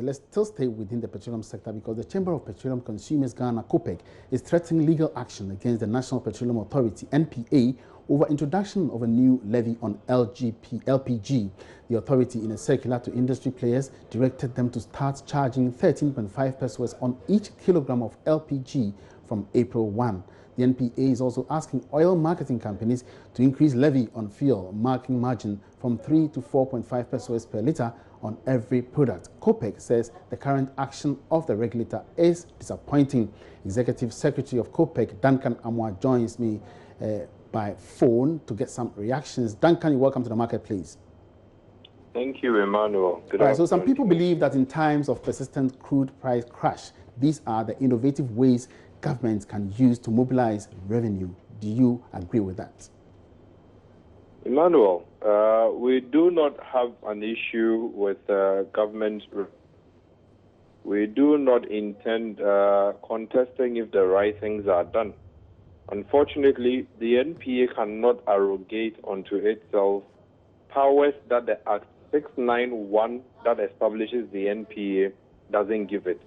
let's still stay within the petroleum sector because the Chamber of Petroleum Consumers Ghana, COPEC, is threatening legal action against the National Petroleum Authority, NPA, over introduction of a new levy on LPG. The authority, in a circular to industry players, directed them to start charging 13.5 pesos on each kilogram of LPG from April 1. The NPA is also asking oil marketing companies to increase levy on fuel marking margin from 3 to 4.5 pesos per litre on every product. COPEC says the current action of the regulator is disappointing. Executive Secretary of COPEC, Duncan Amwa, joins me by phone to get some reactions. Duncan, you're welcome to the market, please. Thank you, Emmanuel. Good afternoon. So some people believe that in times of persistent crude price crash, these are the innovative ways governments can use to mobilize revenue. Do you agree with that? Emmanuel, we do not have an issue with government. We do not intend contesting if the right things are done. Unfortunately, the NPA cannot arrogate onto itself powers that the Act 691 that establishes the NPA doesn't give it.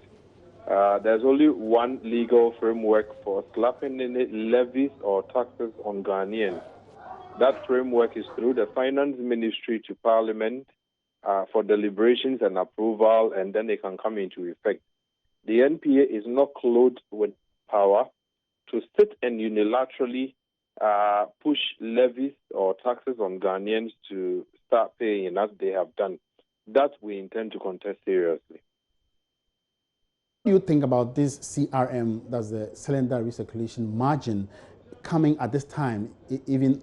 There's only one legal framework for slapping in it levies or taxes on Ghanaians. That framework is through the Finance Ministry to Parliament for deliberations and approval, and then they can come into effect. The NPA is not clothed with power to sit and unilaterally push levies or taxes on Ghanaians to start paying as they have done. That we intend to contest seriously. What do you think about this CRM, that's the cylinder recirculation margin, coming at this time, even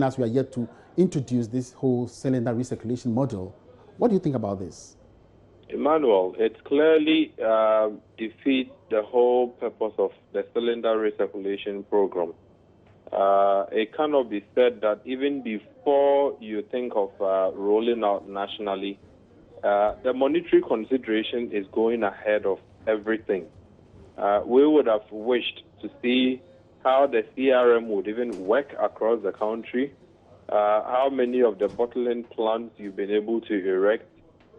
as we are yet to introduce this whole cylinder recirculation model? What do you think about this? Emmanuel, it clearly defeats the whole purpose of the cylinder recirculation program. It cannot be said that even before you think of rolling out nationally, the monetary consideration is going ahead of everything. We would have wished to see how the CRM would even work across the country, how many of the bottling plants you've been able to erect,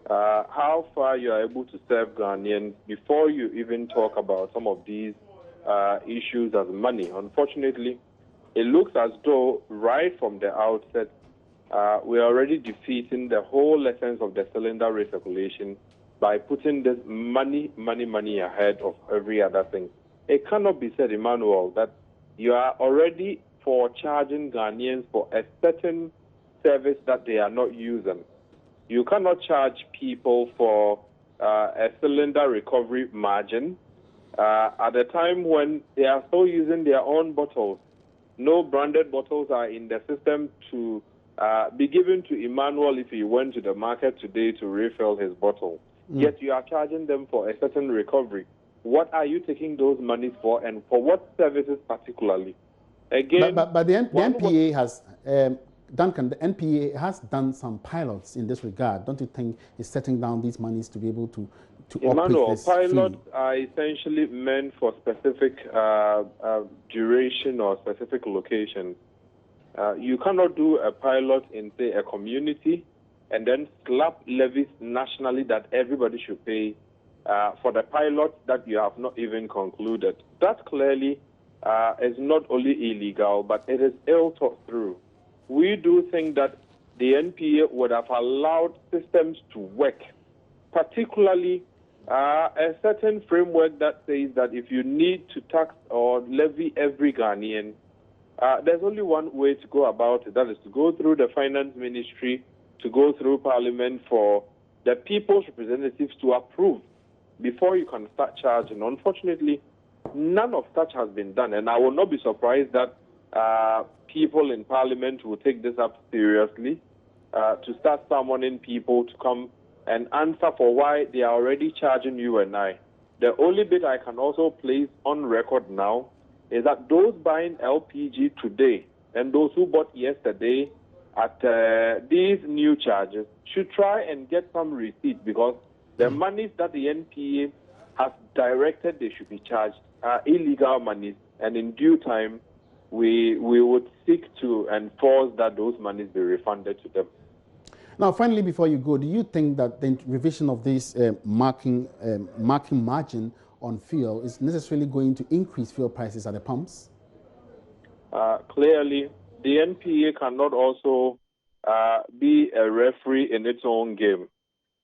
how far you are able to serve Ghanaians before you even talk about some of these issues as money. Unfortunately, it looks as though right from the outset, we are already defeating the whole essence of the cylinder recirculation by putting this money ahead of every other thing. It cannot be said, Emmanuel, that you are already for charging Ghanaians for a certain service that they are not using. You cannot charge people for a cylinder recovery margin at a time when they are still using their own bottles. No branded bottles are in the system to be given to Emmanuel if he went to the market today to refill his bottle. Yet you are charging them for a certain recovery. What are you taking those monies for, and for what services particularly? Again, but the NPA has, Duncan, the NPA has done some pilots in this regard. Don't you think it's setting down these monies to be able to Emmanuel, operate this pilots freely? are essentially meant for specific duration or specific location. You cannot do a pilot in, say, a community and then slap levies nationally that everybody should pay for the pilot that you have not even concluded. That clearly is not only illegal, but it is ill thought through. We do think that the NPA would have allowed systems to work, particularly a certain framework that says that if you need to tax or levy every Ghanaian, there's only one way to go about it. That is to go through the Finance Ministry, to go through Parliament for the people's representatives to approve before you can start charging. Unfortunately, none of such has been done, and I will not be surprised that people in Parliament will take this up seriously to start summoning people to come and answer for why they are already charging you and I. The only bit I can also place on record now is that those buying LPG today and those who bought yesterday at these new charges should try and get some receipt, because the monies that the NPA has directed they should be charged are illegal monies, and in due time we would seek to enforce that those monies be refunded to them. Now, finally, before you go, do you think that the revision of this marking margin on fuel is necessarily going to increase fuel prices at the pumps? Clearly, the NPA cannot also be a referee in its own game.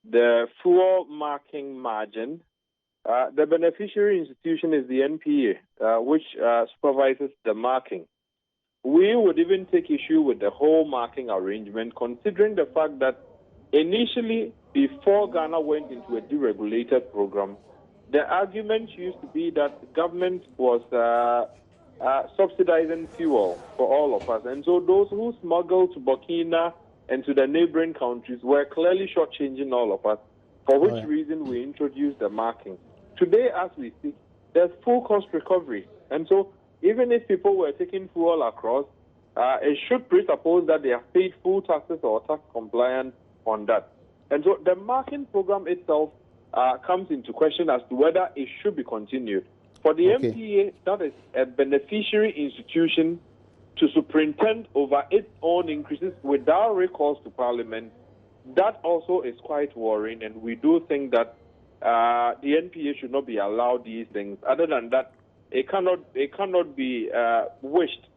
The fuel marking margin, the beneficiary institution is the NPA, which supervises the marking. We would even take issue with the whole marking arrangement, considering the fact that initially, before Ghana went into a deregulated program, the argument used to be that the government was subsidizing fuel for all of us. And so those who smuggled to Burkina and to the neighboring countries were clearly shortchanging all of us, for which reason we introduced the marking. Today, as we speak, there's full cost recovery. And so even if people were taking fuel across, it should presuppose that they have paid full taxes or tax compliance on that. And so the marking program itself comes into question as to whether it should be continued. For the MPA, that is a beneficiary institution to superintend over its own increases without recourse to Parliament. That also is quite worrying, and we do think that the NPA should not be allowed these things. Other than that, it cannot be wished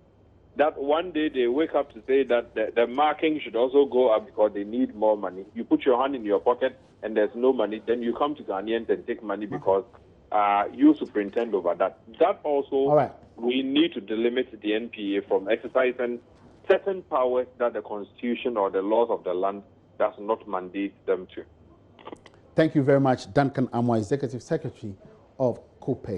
that one day they wake up to say that the marking should also go up because they need more money. You put your hand in your pocket and there's no money, then you come to Ghanaians and take money because you superintend over that. That also, we need to delimit the NPA from exercising certain powers that the Constitution or the laws of the land does not mandate them to. Thank you very much, Duncan Amoah, Executive Secretary of COPEC.